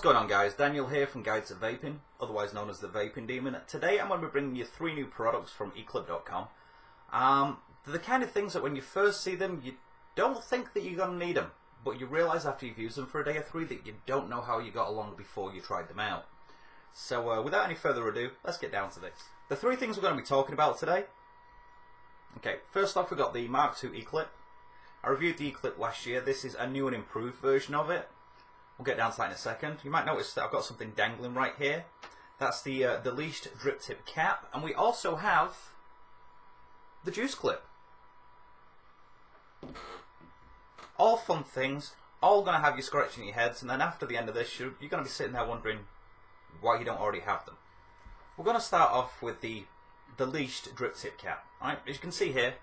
going on, guys? Daniel here from Guide to Vaping, otherwise known as the Vaping Demon. Today I'm going to be bringing you 3 new products from eclyp.com. They're the kind of things that when you first see them, you don't think that you're going to need them, but you realise after you've used them for a day or 3 that you don't know how you got along before you tried them out. So without any further ado, let's get down to this. The 3 things we're going to be talking about today. Okay, first off we've got the Mark2E Clip. I reviewed the e-clyp last year. This is a new and improved version of it. We'll get down to that in a second. You might notice that I've got something dangling right here. That's the Leashed drip tip cap, and we also have the juice clip. All fun things, all going to have you scratching your heads, and then after the end of this, you're going to be sitting there wondering why you don't already have them. We're going to start off with the Leashed drip tip cap. Right, as you can see here,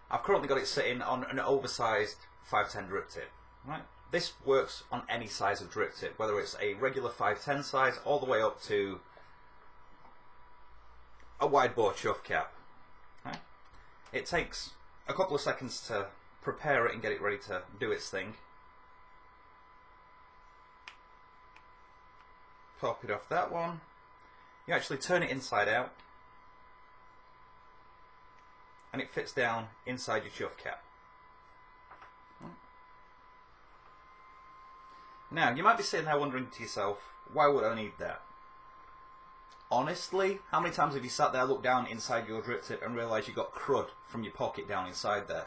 I've currently got it sitting on an oversized 510 drip tip. Right. This works on any size of drip tip, whether it's a regular 510 size all the way up to a wide bore chuff cap. Right. It takes a couple of seconds to prepare it and get it ready to do its thing. Pop it off that one. You actually turn it inside out and it fits down inside your chuff cap. Now, you might be sitting there wondering to yourself, why would I need that? Honestly, how many times have you sat there, looked down inside your drip tip and realised you got crud from your pocket down inside there?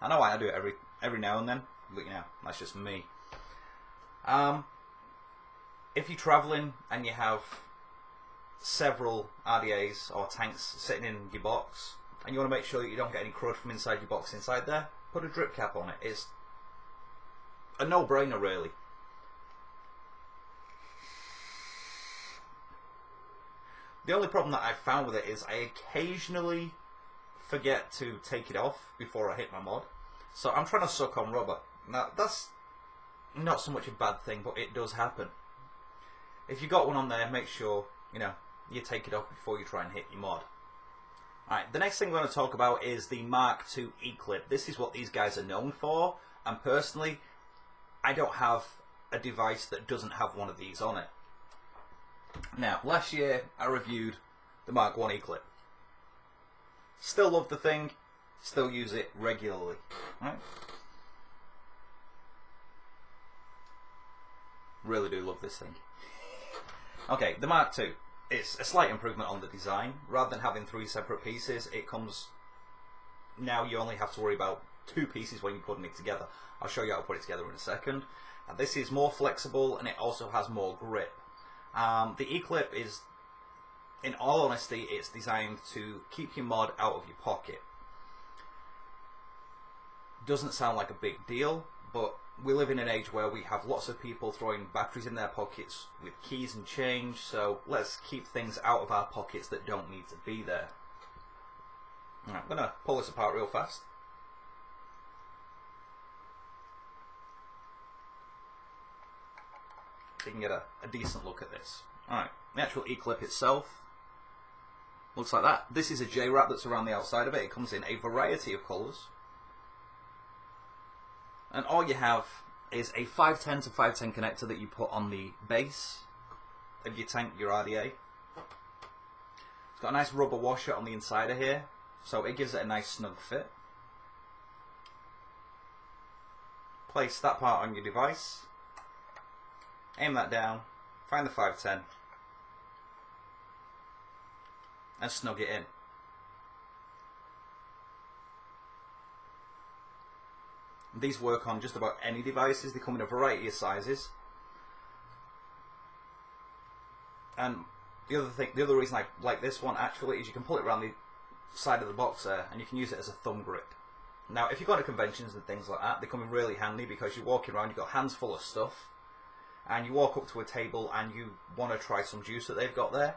I know I do it every now and then, but you know, that's just me. If you're travelling and you have several RDAs or tanks sitting in your box, and you want to make sure that you don't get any crud from inside your box inside there, put a drip cap on it. It's a no-brainer, really. The only problem that I've found with it is I occasionally forget to take it off before I hit my mod. So I'm trying to suck on rubber. Now, that's not so much a bad thing, but it does happen. If you got one on there, make sure, you know, you take it off before you try and hit your mod. Alright, the next thing we're going to talk about is the Mark2E Clip. This is what these guys are known for, and personally, I don't have a device that doesn't have one of these on it. Now, last year I reviewed the Mark2E Clip. Still love the thing, still use it regularly. Right? Really do love this thing. Okay, the Mark II. It's a slight improvement on the design. Rather than having 3 separate pieces, it comes... Now you only have to worry about 2 pieces when you're putting it together. I'll show you how to put it together in a second. And this is more flexible and it also has more grip. The e-clip is, in all honesty, it's designed to keep your mod out of your pocket. Doesn't sound like a big deal, but we live in an age where we have lots of people throwing batteries in their pockets with keys and change, so let's keep things out of our pockets that don't need to be there. Right, I'm going to pull this apart real fast. So you can get a decent look at this. Alright, the actual e-clip itself looks like that. This is a J-wrap that's around the outside of it. It comes in a variety of colours. And all you have is a 510 to 510 connector that you put on the base of your tank, your RDA. It's got a nice rubber washer on the inside of here, so it gives it a nice snug fit. Place that part on your device. Aim that down, find the 510, and snug it in. These work on just about any devices. They come in a variety of sizes. And the other reason I like this one actually is you can pull it around the side of the box there, and you can use it as a thumb grip. Now, if you go to conventions and things like that, they come in really handy because you're walking around, you've got hands full of stuff. And you walk up to a table and you want to try some juice that they've got there,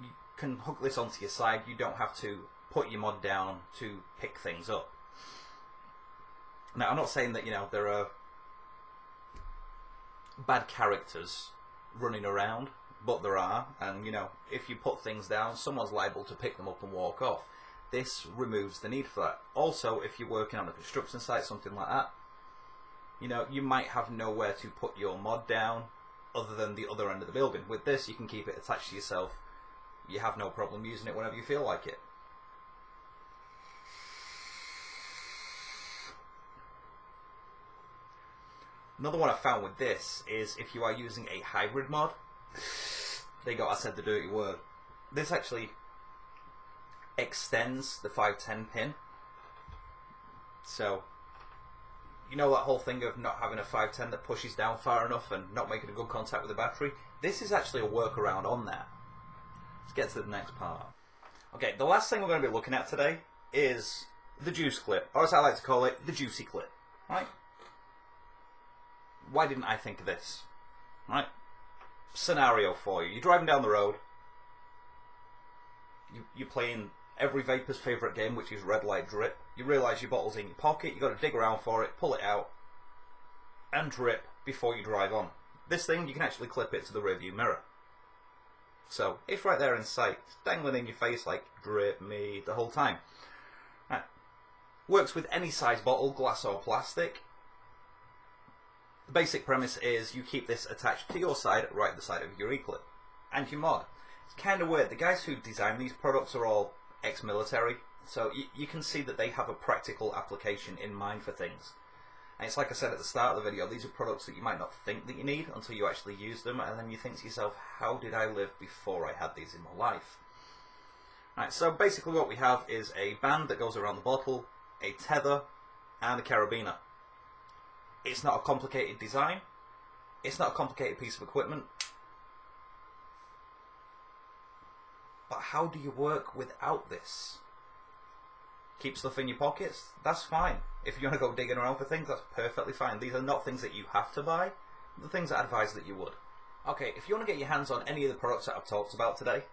you can hook this onto your side. You don't have to put your mod down to pick things up. Now, I'm not saying that, you know, there are bad characters running around, but there are, and, you know, if you put things down, someone's liable to pick them up and walk off. This removes the need for that. Also, if you're working on a construction site, something like that, you know, you might have nowhere to put your mod down, other than the other end of the building. With this, you can keep it attached to yourself. You have no problem using it whenever you feel like it. Another one I found with this is if you are using a hybrid mod. There you go, I said the dirty word. This actually extends the 510 pin. So, you know that whole thing of not having a 510 that pushes down far enough and not making a good contact with the battery? This is actually a workaround on that. Let's get to the next part. Okay, the last thing we're going to be looking at today is the juice clip, or as I like to call it, the juicy clip. Right? Why didn't I think of this? Right? Scenario for you. You're driving down the road. You're playing every vapor's favourite game, which is red light drip. You realise your bottle's in your pocket. You've got to dig around for it, pull it out, and drip before you drive on. This thing, you can actually clip it to the rearview mirror. So, it's right there in sight. It's dangling in your face like, drip me, the whole time. Right. Works with any size bottle, glass or plastic. The basic premise is you keep this attached to your side, right at the side of your e-clip. And your mod. It's kind of weird. The guys who design these products are all ex-military, so you can see that they have a practical application in mind for things. And it's like I said at the start of the video, these are products that you might not think that you need until you actually use them, and then you think to yourself, how did I live before I had these in my life? Right, so basically what we have is a band that goes around the bottle, a tether, and a carabiner. It's not a complicated design. It's not a complicated piece of equipment. But how do you work without this? Keep stuff in your pockets? That's fine. If you want to go digging around for things, that's perfectly fine. These are not things that you have to buy. The things I advise that you would. Okay, if you want to get your hands on any of the products that I've talked about today,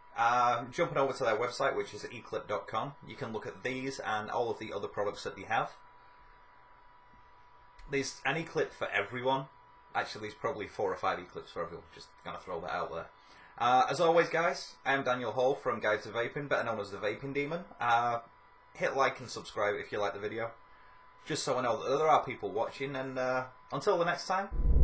jumping over to their website, which is eclyp.com, you can look at these and all of the other products that they have. There's an e-clip for everyone. Actually, there's probably 4 or 5 e-clips for everyone. Just gonna throw that out there. As always, guys, I'm Daniel Hall from Guide to Vaping, better known as the Vaping Demon. Hit like and subscribe if you like the video, just so I know that there are people watching. And until the next time.